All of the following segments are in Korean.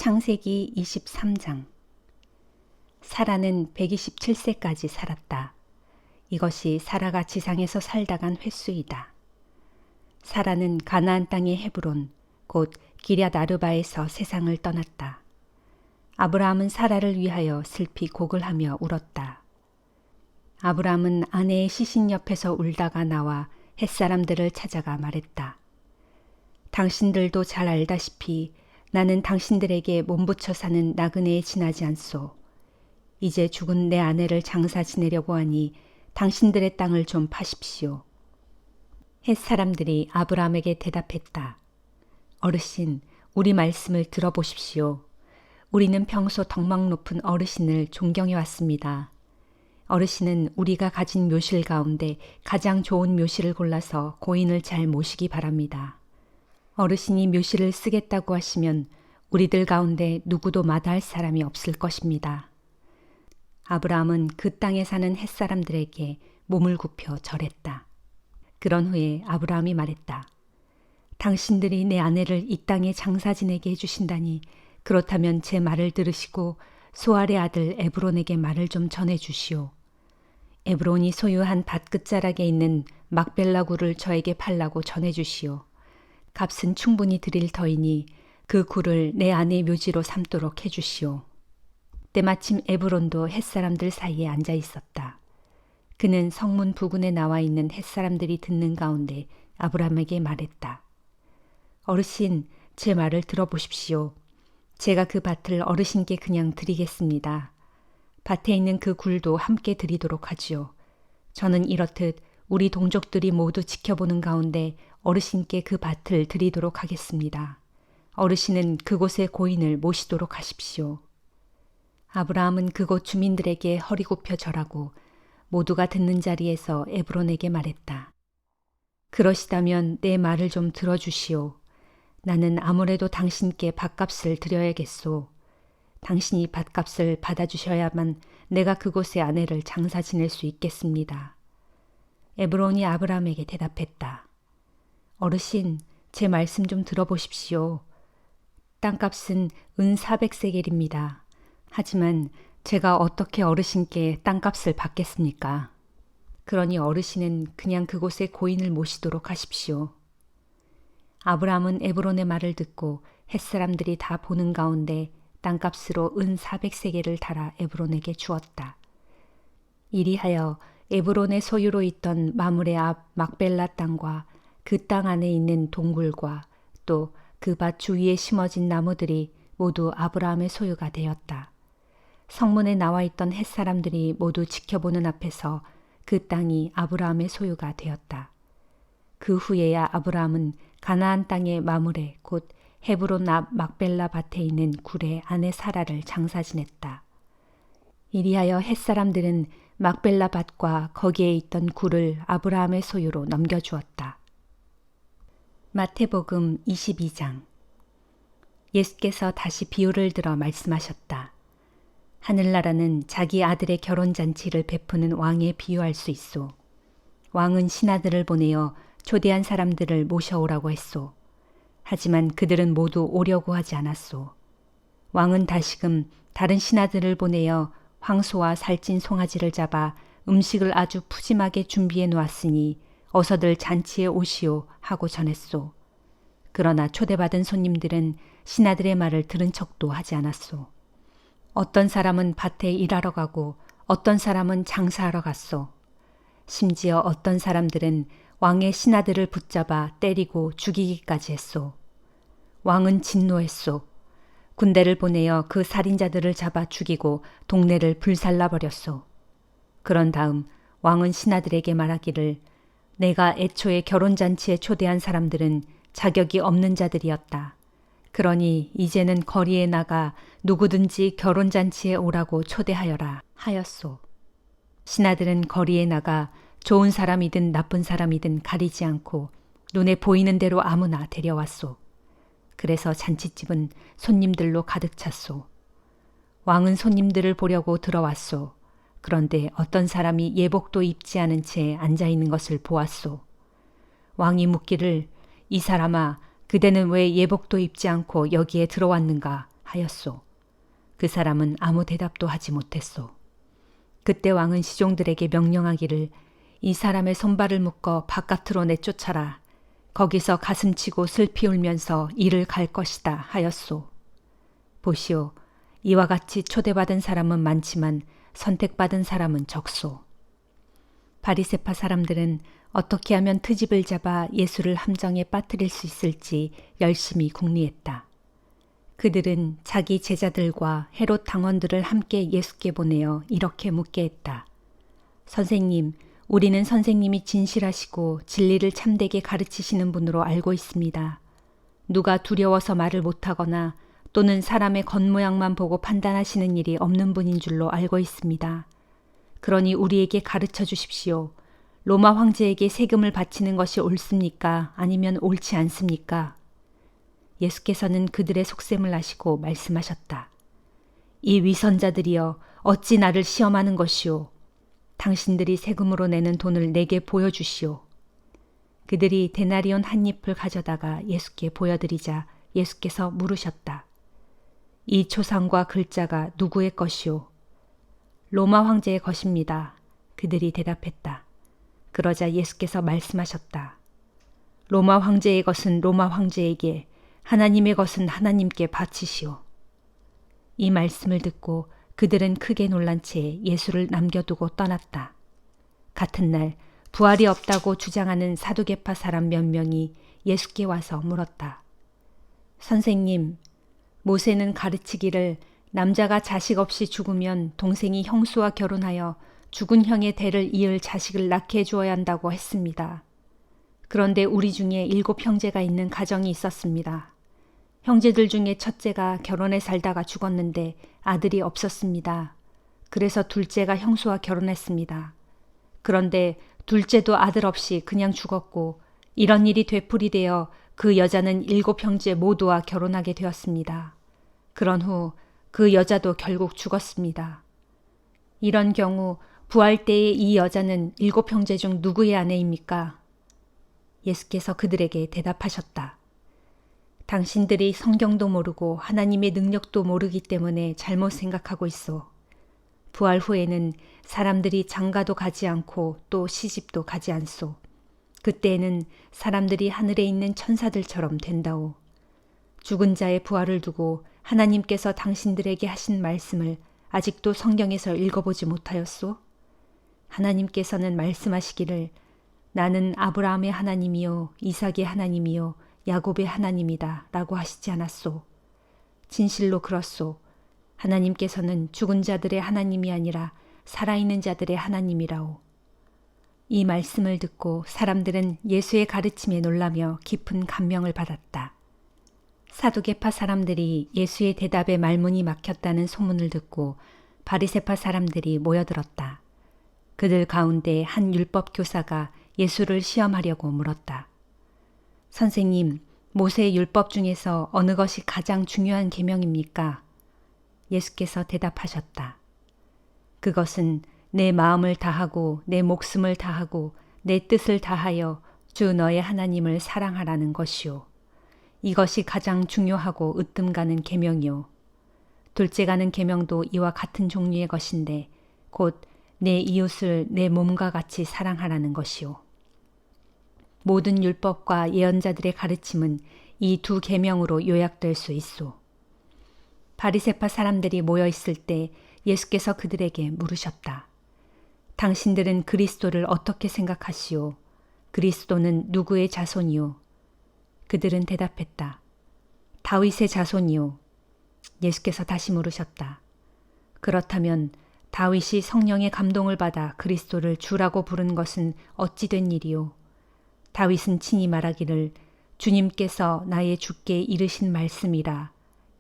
창세기 23장. 사라는 127세까지 살았다. 이것이 사라가 지상에서 살다 간 횟수이다. 사라는 가나안 땅의 헤브론, 곧 기럇 아르바에서 세상을 떠났다. 아브라함은 사라를 위하여 슬피 곡을 하며 울었다. 아브라함은 아내의 시신 옆에서 울다가 나와 햇사람들을 찾아가 말했다. 당신들도 잘 알다시피 나는 당신들에게 몸부쳐 사는 나그네에 지나지 않소. 이제 죽은 내 아내를 장사 지내려고 하니 당신들의 땅을 좀 파십시오. 햇사람들이 아브라함에게 대답했다. 어르신, 우리 말씀을 들어보십시오. 우리는 평소 덕망 높은 어르신을 존경해 왔습니다. 어르신은 우리가 가진 묘실 가운데 가장 좋은 묘실을 골라서 고인을 잘 모시기 바랍니다. 어르신이 묘실을 쓰겠다고 하시면 우리들 가운데 누구도 마다할 사람이 없을 것입니다. 아브라함은 그 땅에 사는 햇사람들에게 몸을 굽혀 절했다. 그런 후에 아브라함이 말했다. 당신들이 내 아내를 이 땅에 장사 지내게 해주신다니 그렇다면 제 말을 들으시고 소알의 아들 에브론에게 말을 좀 전해주시오. 에브론이 소유한 밭 끝자락에 있는 막벨라 굴을 저에게 팔라고 전해주시오. 값은 충분히 드릴 터이니 그 굴을 내 아내의 묘지로 삼도록 해주시오. 때마침 에브론도 햇사람들 사이에 앉아 있었다. 그는 성문 부근에 나와 있는 햇사람들이 듣는 가운데 아브라함에게 말했다. 어르신, 제 말을 들어보십시오. 제가 그 밭을 어르신께 그냥 드리겠습니다. 밭에 있는 그 굴도 함께 드리도록 하지요. 저는 이렇듯 우리 동족들이 모두 지켜보는 가운데 어르신께 그 밭을 드리도록 하겠습니다. 어르신은 그곳에 고인을 모시도록 하십시오. 아브라함은 그곳 주민들에게 허리 굽혀 절하고 모두가 듣는 자리에서 에브론에게 말했다. 그러시다면 내 말을 좀 들어주시오. 나는 아무래도 당신께 밭값을 드려야겠소. 당신이 밭값을 받아주셔야만 내가 그곳에 아내를 장사 지낼 수 있겠습니다. 에브론이 아브라함에게 대답했다. 어르신, 제 말씀 좀 들어보십시오. 땅값은 은 400세겔입니다. 하지만 제가 어떻게 어르신께 땅값을 받겠습니까? 그러니 어르신은 그냥 그곳에 고인을 모시도록 하십시오. 아브라함은 에브론의 말을 듣고 햇사람들이 다 보는 가운데 땅값으로 은 400세겔을 달아 에브론에게 주었다. 이리하여 에브론의 소유로 있던 마므레 앞 막벨라 땅과 그 땅 안에 있는 동굴과 또 그 밭 주위에 심어진 나무들이 모두 아브라함의 소유가 되었다. 성문에 나와 있던 햇사람들이 모두 지켜보는 앞에서 그 땅이 아브라함의 소유가 되었다. 그 후에야 아브라함은 가나안 땅의 마므레 곧 헤브론 앞 막벨라 밭에 있는 굴의 아내 사라를 장사 지냈다. 이리하여 햇사람들은 막벨라 밭과 거기에 있던 굴을 아브라함의 소유로 넘겨주었다. 마태복음 22장. 예수께서 다시 비유를 들어 말씀하셨다. 하늘나라는 자기 아들의 결혼잔치를 베푸는 왕에 비유할 수 있소. 왕은 신하들을 보내어 초대한 사람들을 모셔오라고 했소. 하지만 그들은 모두 오려고 하지 않았소. 왕은 다시금 다른 신하들을 보내어 황소와 살찐 송아지를 잡아 음식을 아주 푸짐하게 준비해 놓았으니 어서들 잔치에 오시오 하고 전했소. 그러나 초대받은 손님들은 신하들의 말을 들은 척도 하지 않았소. 어떤 사람은 밭에 일하러 가고 어떤 사람은 장사하러 갔소. 심지어 어떤 사람들은 왕의 신하들을 붙잡아 때리고 죽이기까지 했소. 왕은 진노했소. 군대를 보내어 그 살인자들을 잡아 죽이고 동네를 불살라 버렸소. 그런 다음 왕은 신하들에게 말하기를 내가 애초에 결혼잔치에 초대한 사람들은 자격이 없는 자들이었다. 그러니 이제는 거리에 나가 누구든지 결혼잔치에 오라고 초대하여라 하였소. 신하들은 거리에 나가 좋은 사람이든 나쁜 사람이든 가리지 않고 눈에 보이는 대로 아무나 데려왔소. 그래서 잔치집은 손님들로 가득 찼소. 왕은 손님들을 보려고 들어왔소. 그런데 어떤 사람이 예복도 입지 않은 채 앉아있는 것을 보았소. 왕이 묻기를 이 사람아 그대는 왜 예복도 입지 않고 여기에 들어왔는가 하였소. 그 사람은 아무 대답도 하지 못했소. 그때 왕은 시종들에게 명령하기를 이 사람의 손발을 묶어 바깥으로 내쫓아라. 거기서 가슴치고 슬피 울면서 이를 갈 것이다 하였소. 보시오. 이와 같이 초대받은 사람은 많지만 선택받은 사람은 적소. 바리새파 사람들은 어떻게 하면 트집을 잡아 예수를 함정에 빠뜨릴 수 있을지 열심히 궁리했다. 그들은 자기 제자들과 헤롯 당원들을 함께 예수께 보내어 이렇게 묻게 했다. 선생님, 우리는 선생님이 진실하시고 진리를 참되게 가르치시는 분으로 알고 있습니다. 누가 두려워서 말을 못하거나 또는 사람의 겉모양만 보고 판단하시는 일이 없는 분인 줄로 알고 있습니다. 그러니 우리에게 가르쳐 주십시오. 로마 황제에게 세금을 바치는 것이 옳습니까? 아니면 옳지 않습니까? 예수께서는 그들의 속셈을 아시고 말씀하셨다. 이 위선자들이여 어찌 나를 시험하는 것이오. 당신들이 세금으로 내는 돈을 내게 보여주시오. 그들이 데나리온 한 잎을 가져다가 예수께 보여드리자 예수께서 물으셨다. 이 초상과 글자가 누구의 것이오? 로마 황제의 것입니다. 그들이 대답했다. 그러자 예수께서 말씀하셨다. 로마 황제의 것은 로마 황제에게, 하나님의 것은 하나님께 바치시오. 이 말씀을 듣고 그들은 크게 놀란 채 예수를 남겨두고 떠났다. 같은 날 부활이 없다고 주장하는 사두개파 사람 몇 명이 예수께 와서 물었다. 선생님, 모세는 가르치기를 남자가 자식 없이 죽으면 동생이 형수와 결혼하여 죽은 형의 대를 이을 자식을 낳게 해주어야 한다고 했습니다. 그런데 우리 중에 7 형제가 있는 가정이 있었습니다. 형제들 중에 첫째가 결혼해 살다가 죽었는데 아들이 없었습니다. 그래서 둘째가 형수와 결혼했습니다. 그런데 둘째도 아들 없이 그냥 죽었고 이런 일이 되풀이되어 그 여자는 7 형제 모두와 결혼하게 되었습니다. 그런 후 그 여자도 결국 죽었습니다. 이런 경우 부활 때의 이 여자는 7 형제 중 누구의 아내입니까? 예수께서 그들에게 대답하셨다. 당신들이 성경도 모르고 하나님의 능력도 모르기 때문에 잘못 생각하고 있어. 부활 후에는 사람들이 장가도 가지 않고 또 시집도 가지 않소. 그때에는 사람들이 하늘에 있는 천사들처럼 된다오. 죽은 자의 부활을 두고 하나님께서 당신들에게 하신 말씀을 아직도 성경에서 읽어보지 못하였소? 하나님께서는 말씀하시기를 나는 아브라함의 하나님이요 이삭의 하나님이요 야곱의 하나님이다 라고 하시지 않았소. 진실로 그렇소. 하나님께서는 죽은 자들의 하나님이 아니라 살아있는 자들의 하나님이라오. 이 말씀을 듣고 사람들은 예수의 가르침에 놀라며 깊은 감명을 받았다. 사두개파 사람들이 예수의 대답에 말문이 막혔다는 소문을 듣고 바리새파 사람들이 모여들었다. 그들 가운데 한 율법 교사가 예수를 시험하려고 물었다. 선생님, 모세의 율법 중에서 어느 것이 가장 중요한 계명입니까? 예수께서 대답하셨다. 그것은 내 마음을 다하고 내 목숨을 다하고 내 뜻을 다하여 주 너의 하나님을 사랑하라는 것이요. 이것이 가장 중요하고 으뜸 가는 계명이요. 둘째 가는 계명도 이와 같은 종류의 것인데 곧 내 이웃을 내 몸과 같이 사랑하라는 것이요. 모든 율법과 예언자들의 가르침은 이 2 계명으로 요약될 수 있소. 바리새파 사람들이 모여 있을 때 예수께서 그들에게 물으셨다. 당신들은 그리스도를 어떻게 생각하시오? 그리스도는 누구의 자손이요? 그들은 대답했다. 다윗의 자손이요. 예수께서 다시 물으셨다. 그렇다면 다윗이 성령의 감동을 받아 그리스도를 주라고 부른 것은 어찌 된 일이요? 다윗은 친히 말하기를 주님께서 나의 주께 이르신 말씀이라.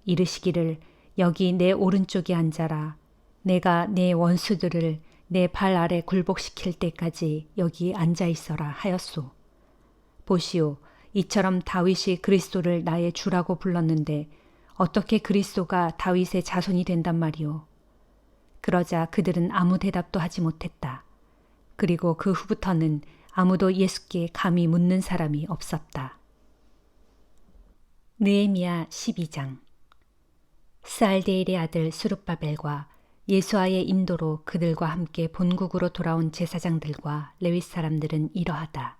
이르시기를 여기 내 오른쪽에 앉아라. 내가 내 원수들을 내 발 아래 굴복시킬 때까지 여기 앉아 있어라 하였소. 보시오. 이처럼 다윗이 그리스도를 나의 주라고 불렀는데 어떻게 그리스도가 다윗의 자손이 된단 말이오. 그러자 그들은 아무 대답도 하지 못했다. 그리고 그 후부터는 아무도 예수께 감히 묻는 사람이 없었다. 느헤미야 12장. 스알디엘의 아들 수룹바벨과 예수아의 인도로 그들과 함께 본국으로 돌아온 제사장들과 레위 사람들은 이러하다.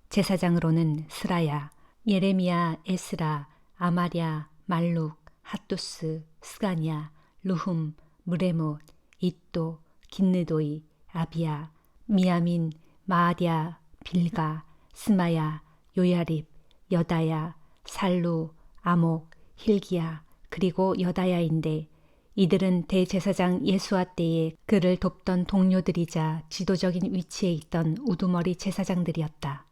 제사장으로는 스라야, 예레미야, 에스라, 아마랴, 말룩, 핫두스, 스가냐, 루훔, 무레못, 잇도, 긴느도이, 아비야, 미야민, 마아랴, 빌가, 스마야, 요야립, 여다야, 살루, 아목, 힐기야, 그리고 여다야인데 이들은 대제사장 예수아 때에 그를 돕던 동료들이자 지도적인 위치에 있던 우두머리 제사장들이었다.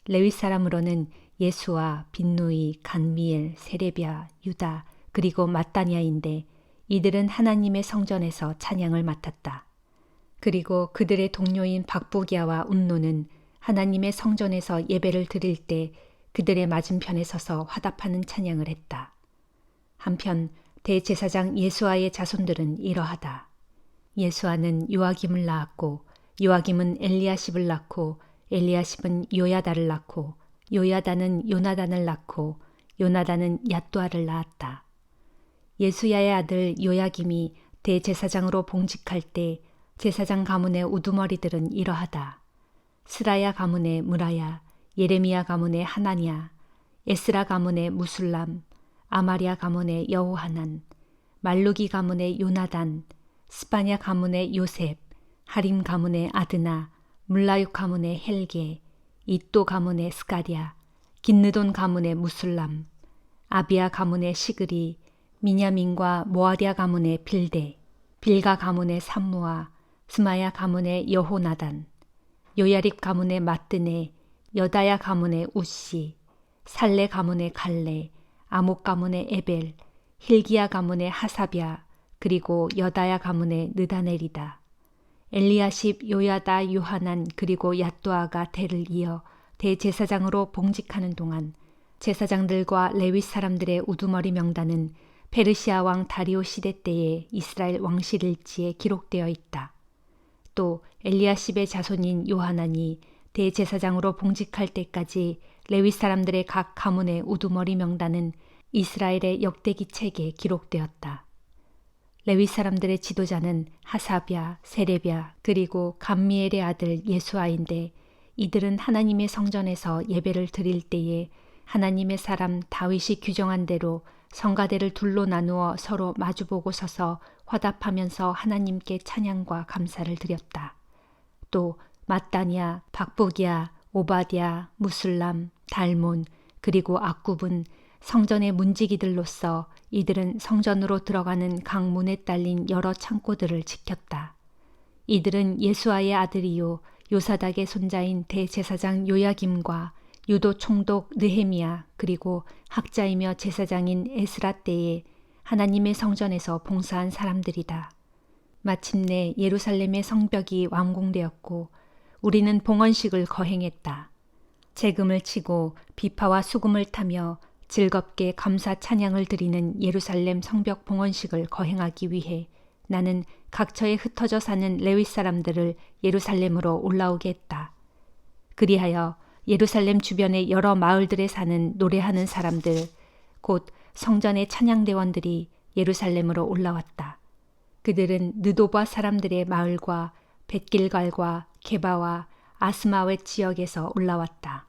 레위 사람으로는 예수아, 빈누이, 간미엘, 세레비야, 유다, 그리고 마따니아인데 이들은 하나님의 성전에서 찬양을 맡았다. 그리고 그들의 동료인 박부기야와 운노는 하나님의 성전에서 예배를 드릴 때 그들의 맞은편에 서서 화답하는 찬양을 했다. 한편 대제사장 예수아의 자손들은 이러하다. 예수아는 요아김을 낳았고 요아김은 엘리야십을 낳고 엘리야십은 요야다를 낳고 요야다는 요나단을 낳고 요나단은 얏도아를 낳았다. 예수야의 아들 요야김이 대제사장으로 봉직할 때 제사장 가문의 우두머리들은 이러하다. 스라야 가문의 무라야, 예레미야 가문의 하나냐, 에스라 가문의 무술람, 아마랴 가문의 여호하난, 말루기 가문의 요나단, 스파냐 가문의 요셉, 하림 가문의 아드나, 물라육 가문의 헬게, 잇도 가문의 스가랴, 긴느돈 가문의 무술람, 아비야 가문의 시그리, 미냐민과 모아랴 가문의 빌데, 빌가 가문의 삼무아, 스마야 가문의 여호나단, 요야립 가문의 마뜨네, 여다야 가문의 우시, 살레 가문의 갈레, 아목 가문의 에벨, 힐기야 가문의 하사랴, 그리고 여다야 가문의 느다넬이다. 엘리야십, 요야다, 요하난 그리고 얏도아가 대를 이어 대제사장으로 봉직하는 동안 제사장들과 레위 사람들의 우두머리 명단은 페르시아 왕 다리오 시대 때의 이스라엘 왕실 일지에 기록되어 있다. 또 엘리야십의 자손인 요하난이 대제사장으로 봉직할 때까지 레위 사람들의 각 가문의 우두머리 명단은 이스라엘의 역대기 책에 기록되었다. 레위 사람들의 지도자는 하사랴, 세레비야, 그리고 감미엘의 아들 예수아인데 이들은 하나님의 성전에서 예배를 드릴 때에 하나님의 사람 다윗이 규정한 대로 성가대를 둘로 나누어 서로 마주보고 서서 화답하면서 하나님께 찬양과 감사를 드렸다. 또 마따냐, 박부기야, 오바댜, 무술람, 달몬, 그리고 악굽은 성전의 문지기들로서 이들은 성전으로 들어가는 각 문에 딸린 여러 창고들을 지켰다. 이들은 예수아의 아들이요 요사닥의 손자인 대제사장 요야김과 유도 총독 느헤미야 그리고 학자이며 제사장인 에스라 때에 하나님의 성전에서 봉사한 사람들이다. 마침내 예루살렘의 성벽이 완공되었고 우리는 봉헌식을 거행했다. 재금을 치고 비파와 수금을 타며 즐겁게 감사 찬양을 드리는 예루살렘 성벽 봉헌식을 거행하기 위해 나는 각처에 흩어져 사는 레위 사람들을 예루살렘으로 올라오게 했다. 그리하여 예루살렘 주변의 여러 마을들에 사는 노래하는 사람들, 곧 성전의 찬양대원들이 예루살렘으로 올라왔다. 그들은 느도바 사람들의 마을과 벳길갈과 게바와 아스마웻 지역에서 올라왔다.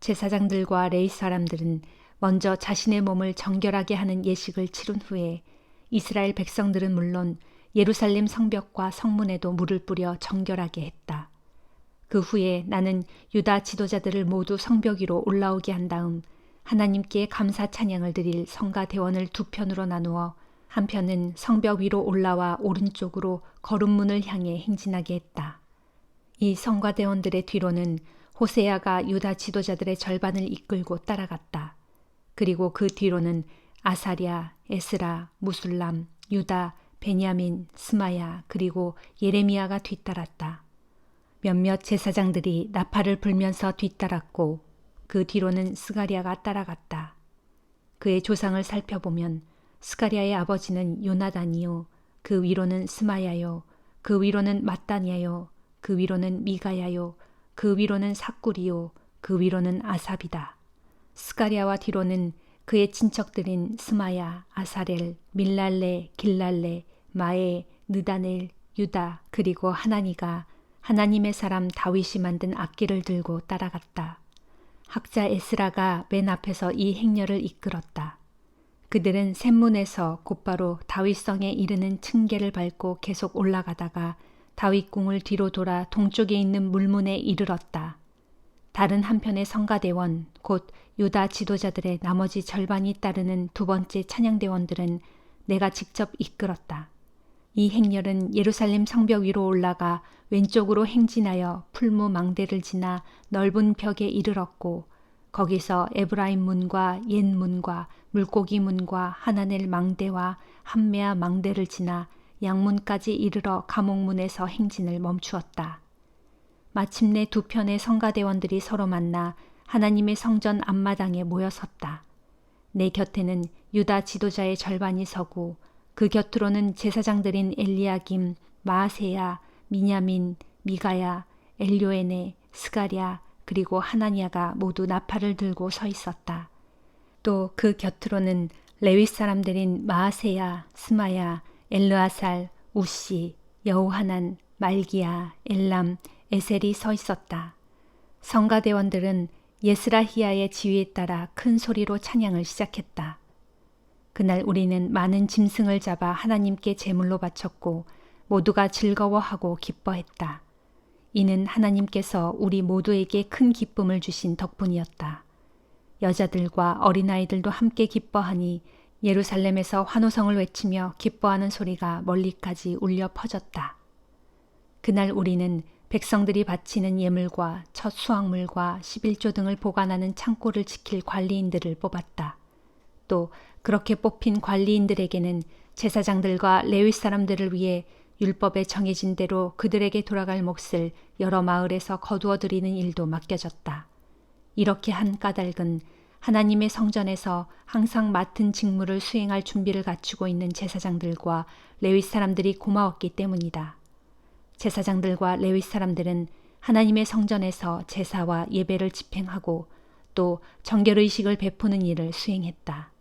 제사장들과 레위 사람들은 먼저 자신의 몸을 정결하게 하는 예식을 치른 후에 이스라엘 백성들은 물론 예루살렘 성벽과 성문에도 물을 뿌려 정결하게 했다. 그 후에 나는 유다 지도자들을 모두 성벽 위로 올라오게 한 다음 하나님께 감사 찬양을 드릴 성가 대원을 두 편으로 나누어 한 편은 성벽 위로 올라와 오른쪽으로 거름문을 향해 행진하게 했다. 이 성가 대원들의 뒤로는 호세아가 유다 지도자들의 절반을 이끌고 따라갔다. 그리고 그 뒤로는 아사랴, 에스라, 무술람, 유다, 베냐민, 스마야 그리고 예레미야가 뒤따랐다. 몇몇 제사장들이 나팔을 불면서 뒤따랐고 그 뒤로는 스가랴가 따라갔다. 그의 조상을 살펴보면 스가랴의 아버지는 요나단이요, 그 위로는 스마야요, 그 위로는 마따냐요, 그 위로는 미가야요, 그 위로는 삭구리요, 그 위로는 아삽이다. 스가랴와 뒤로는 그의 친척들인 스마야, 아사렐, 밀랄레, 길랄레, 마에, 느다넬, 유다 그리고 하나니가 하나님의 사람 다윗이 만든 악기를 들고 따라갔다. 학자 에스라가 맨 앞에서 이 행렬을 이끌었다. 그들은 샘문에서 곧바로 다윗성에 이르는 층계를 밟고 계속 올라가다가 다윗궁을 뒤로 돌아 동쪽에 있는 물문에 이르렀다. 다른 한편의 성가대원, 곧 유다 지도자들의 나머지 절반이 따르는 두 번째 찬양대원들은 내가 직접 이끌었다. 이 행렬은 예루살렘 성벽 위로 올라가 왼쪽으로 행진하여 풀무 망대를 지나 넓은 벽에 이르렀고 거기서 에브라임 문과 옛 문과 물고기 문과 하나넬 망대와 함메아 망대를 지나 양문까지 이르러 감옥문에서 행진을 멈추었다. 마침내 두 편의 성가대원들이 서로 만나 하나님의 성전 앞마당에 모여섰다. 내 곁에는 유다 지도자의 절반이 서고 그 곁으로는 제사장들인 엘리야김, 마아세야, 미냐민, 미가야, 엘요에네, 스가랴 그리고 하나니아가 모두 나팔을 들고 서 있었다. 또 그 곁으로는 레위 사람들인 마아세야, 스마야, 엘르아살, 우시, 여호하난, 말기야, 엘람, 에셀이 서 있었다. 성가대원들은 예스라히야의 지휘에 따라 큰 소리로 찬양을 시작했다. 그날 우리는 많은 짐승을 잡아 하나님께 제물로 바쳤고 모두가 즐거워하고 기뻐했다. 이는 하나님께서 우리 모두에게 큰 기쁨을 주신 덕분이었다. 여자들과 어린아이들도 함께 기뻐하니 예루살렘에서 환호성을 외치며 기뻐하는 소리가 멀리까지 울려 퍼졌다. 그날 우리는 백성들이 바치는 예물과 첫 수확물과 11조 등을 보관하는 창고를 지킬 관리인들을 뽑았다. 또 그렇게 뽑힌 관리인들에게는 제사장들과 레위 사람들을 위해 율법에 정해진 대로 그들에게 돌아갈 몫을 여러 마을에서 거두어 드리는 일도 맡겨졌다. 이렇게 한 까닭은 하나님의 성전에서 항상 맡은 직무를 수행할 준비를 갖추고 있는 제사장들과 레위 사람들이 고마웠기 때문이다. 제사장들과 레위 사람들은 하나님의 성전에서 제사와 예배를 집행하고 또 정결의식을 베푸는 일을 수행했다.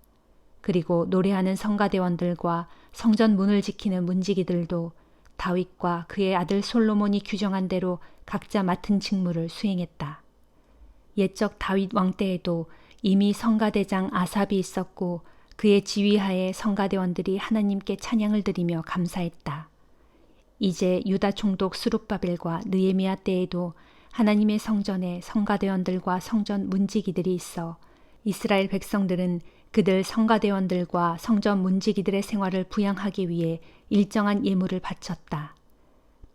그리고 노래하는 성가대원들과 성전 문을 지키는 문지기들도 다윗과 그의 아들 솔로몬이 규정한 대로 각자 맡은 직무를 수행했다. 옛적 다윗 왕 때에도 이미 성가대장 아삽이 있었고 그의 지휘하에 성가대원들이 하나님께 찬양을 드리며 감사했다. 이제 유다 총독 스룹바벨과 느헤미야 때에도 하나님의 성전에 성가대원들과 성전 문지기들이 있어 이스라엘 백성들은 그들 성가대원들과 성전 문지기들의 생활을 부양하기 위해 일정한 예물을 바쳤다.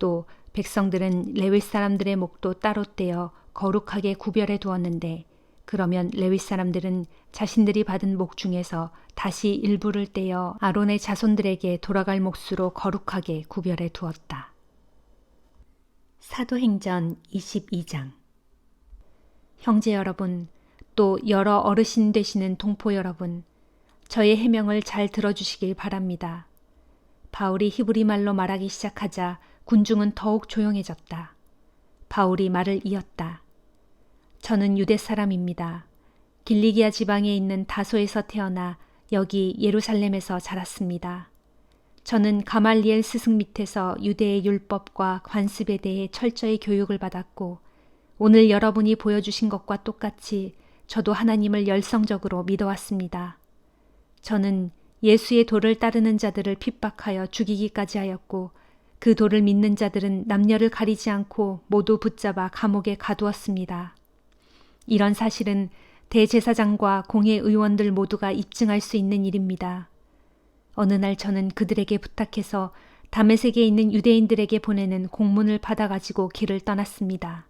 또 백성들은 레위 사람들의 목도 따로 떼어 거룩하게 구별해 두었는데 그러면 레위 사람들은 자신들이 받은 목 중에서 다시 일부를 떼어 아론의 자손들에게 돌아갈 몫으로 거룩하게 구별해 두었다. 사도행전 22장. 형제 여러분, 또 여러 어르신 되시는 동포 여러분, 저의 해명을 잘 들어주시길 바랍니다. 바울이 히브리 말로 말하기 시작하자 군중은 더욱 조용해졌다. 바울이 말을 이었다. 저는 유대 사람입니다. 길리기아 지방에 있는 다소에서 태어나 여기 예루살렘에서 자랐습니다. 저는 가말리엘 스승 밑에서 유대의 율법과 관습에 대해 철저히 교육을 받았고 오늘 여러분이 보여주신 것과 똑같이 저도 하나님을 열성적으로 믿어왔습니다. 저는 예수의 도를 따르는 자들을 핍박하여 죽이기까지 하였고 그 도를 믿는 자들은 남녀를 가리지 않고 모두 붙잡아 감옥에 가두었습니다. 이런 사실은 대제사장과 공회 의원들 모두가 입증할 수 있는 일입니다. 어느 날 저는 그들에게 부탁해서 다메섹에 있는 유대인들에게 보내는 공문을 받아가지고 길을 떠났습니다.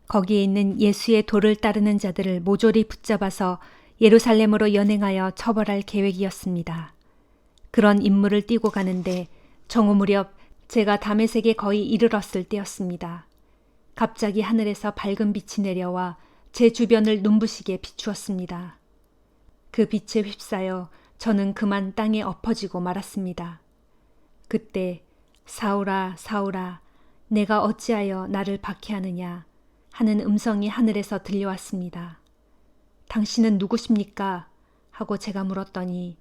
거기에 있는 예수의 도를 따르는 자들을 모조리 붙잡아서 예루살렘으로 연행하여 처벌할 계획이었습니다. 그런 임무를 띠고 가는데 정오 무렵 제가 다메섹에 거의 이르렀을 때였습니다. 갑자기 하늘에서 밝은 빛이 내려와 제 주변을 눈부시게 비추었습니다. 그 빛에 휩싸여 저는 그만 땅에 엎어지고 말았습니다. 그때 사울아 사울아 내가 어찌하여 나를 박해하느냐 하는 음성이 하늘에서 들려왔습니다. 당신은 누구십니까? 하고 제가 물었더니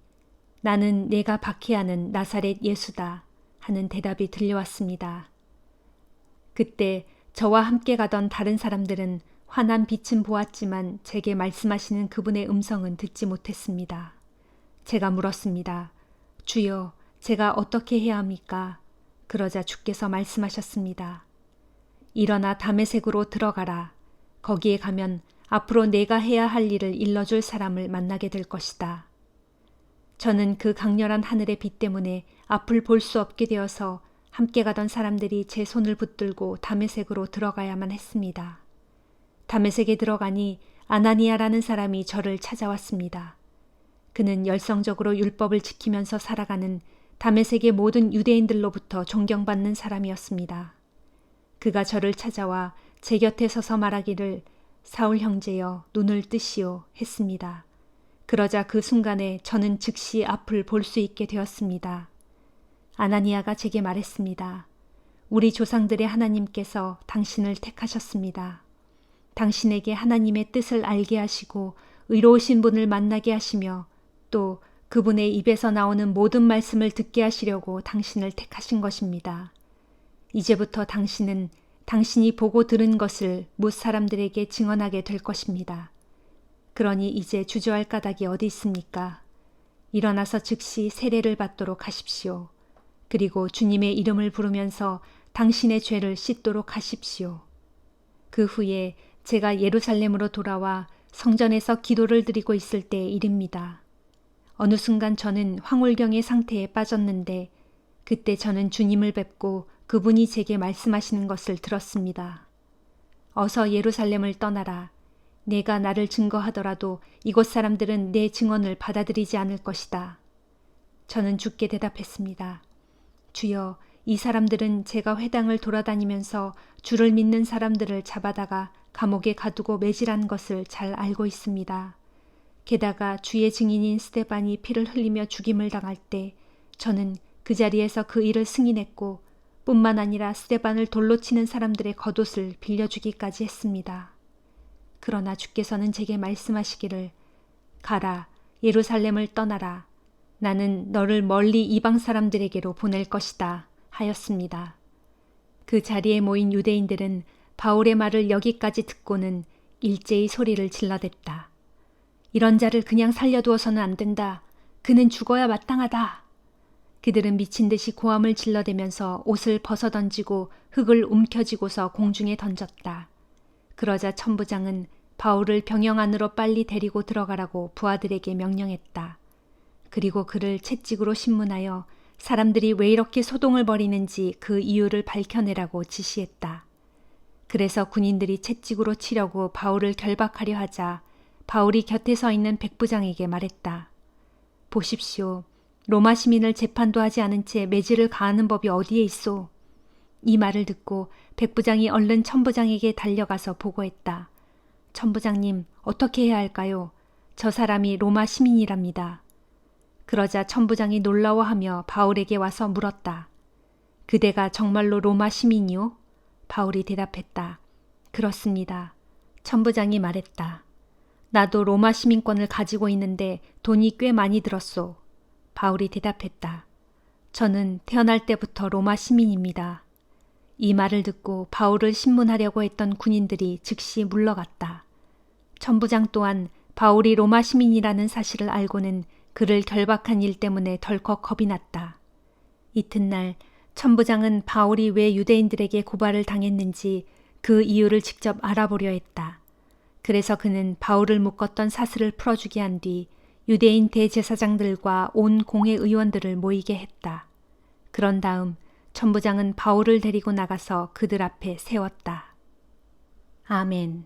나는 내가 박해하는 나사렛 예수다 하는 대답이 들려왔습니다. 그때 저와 함께 가던 다른 사람들은 환한 빛은 보았지만 제게 말씀하시는 그분의 음성은 듣지 못했습니다. 제가 물었습니다. 주여, 제가 어떻게 해야 합니까? 그러자 주께서 말씀하셨습니다. 일어나 다메섹으로 들어가라. 거기에 가면 앞으로 내가 해야 할 일을 일러줄 사람을 만나게 될 것이다. 저는 그 강렬한 하늘의 빛 때문에 앞을 볼 수 없게 되어서 함께 가던 사람들이 제 손을 붙들고 다메섹으로 들어가야만 했습니다. 다메섹에 들어가니 아나니아라는 사람이 저를 찾아왔습니다. 그는 열성적으로 율법을 지키면서 살아가는 다메섹의 모든 유대인들로부터 존경받는 사람이었습니다. 그가 저를 찾아와 제 곁에 서서 말하기를 사울 형제여 눈을 뜨시오 했습니다. 그러자 그 순간에 저는 즉시 앞을 볼 수 있게 되었습니다. 아나니아가 제게 말했습니다. 우리 조상들의 하나님께서 당신을 택하셨습니다. 당신에게 하나님의 뜻을 알게 하시고 의로우신 분을 만나게 하시며 또 그분의 입에서 나오는 모든 말씀을 듣게 하시려고 당신을 택하신 것입니다. 이제부터 당신은 당신이 보고 들은 것을 뭇 사람들에게 증언하게 될 것입니다. 그러니 이제 주저할 까닭이 어디 있습니까? 일어나서 즉시 세례를 받도록 하십시오. 그리고 주님의 이름을 부르면서 당신의 죄를 씻도록 하십시오. 그 후에 제가 예루살렘으로 돌아와 성전에서 기도를 드리고 있을 때의 일입니다. 어느 순간 저는 황홀경의 상태에 빠졌는데 그때 저는 주님을 뵙고 그분이 제게 말씀하시는 것을 들었습니다. 어서 예루살렘을 떠나라. 내가 나를 증거하더라도 이곳 사람들은 내 증언을 받아들이지 않을 것이다. 저는 주께 대답했습니다. 주여, 이 사람들은 제가 회당을 돌아다니면서 주를 믿는 사람들을 잡아다가 감옥에 가두고 매질한 것을 잘 알고 있습니다. 게다가 주의 증인인 스데반이 피를 흘리며 죽임을 당할 때 저는 그 자리에서 그 일을 승인했고 뿐만 아니라 스데반을 돌로 치는 사람들의 겉옷을 빌려주기까지 했습니다. 그러나 주께서는 제게 말씀하시기를 가라, 예루살렘을 떠나라. 나는 너를 멀리 이방 사람들에게로 보낼 것이다 하였습니다. 그 자리에 모인 유대인들은 바울의 말을 여기까지 듣고는 일제히 소리를 질러댔다. 이런 자를 그냥 살려두어서는 안 된다. 그는 죽어야 마땅하다. 그들은 미친 듯이 고함을 질러대면서 옷을 벗어던지고 흙을 움켜쥐고서 공중에 던졌다. 그러자 천부장은 바울을 병영 안으로 빨리 데리고 들어가라고 부하들에게 명령했다. 그리고 그를 채찍으로 신문하여 사람들이 왜 이렇게 소동을 벌이는지 그 이유를 밝혀내라고 지시했다. 그래서 군인들이 채찍으로 치려고 바울을 결박하려 하자 바울이 곁에 서 있는 백부장에게 말했다. 보십시오. 로마 시민을 재판도 하지 않은 채 매질을 가하는 법이 어디에 있소? 이 말을 듣고 백부장이 얼른 천부장에게 달려가서 보고했다. 천부장님, 어떻게 해야 할까요? 저 사람이 로마 시민이랍니다. 그러자 천부장이 놀라워하며 바울에게 와서 물었다. 그대가 정말로 로마 시민이요? 바울이 대답했다. 그렇습니다. 천부장이 말했다. 나도 로마 시민권을 가지고 있는데 돈이 꽤 많이 들었소. 바울이 대답했다. 저는 태어날 때부터 로마 시민입니다. 이 말을 듣고 바울을 신문하려고 했던 군인들이 즉시 물러갔다. 천부장 또한 바울이 로마 시민이라는 사실을 알고는 그를 결박한 일 때문에 덜컥 겁이 났다. 이튿날 천부장은 바울이 왜 유대인들에게 고발을 당했는지 그 이유를 직접 알아보려 했다. 그래서 그는 바울을 묶었던 사슬을 풀어주게 한 뒤 유대인 대제사장들과 온 공회 의원들을 모이게 했다. 그런 다음 천부장은 바울을 데리고 나가서 그들 앞에 세웠다. 아멘.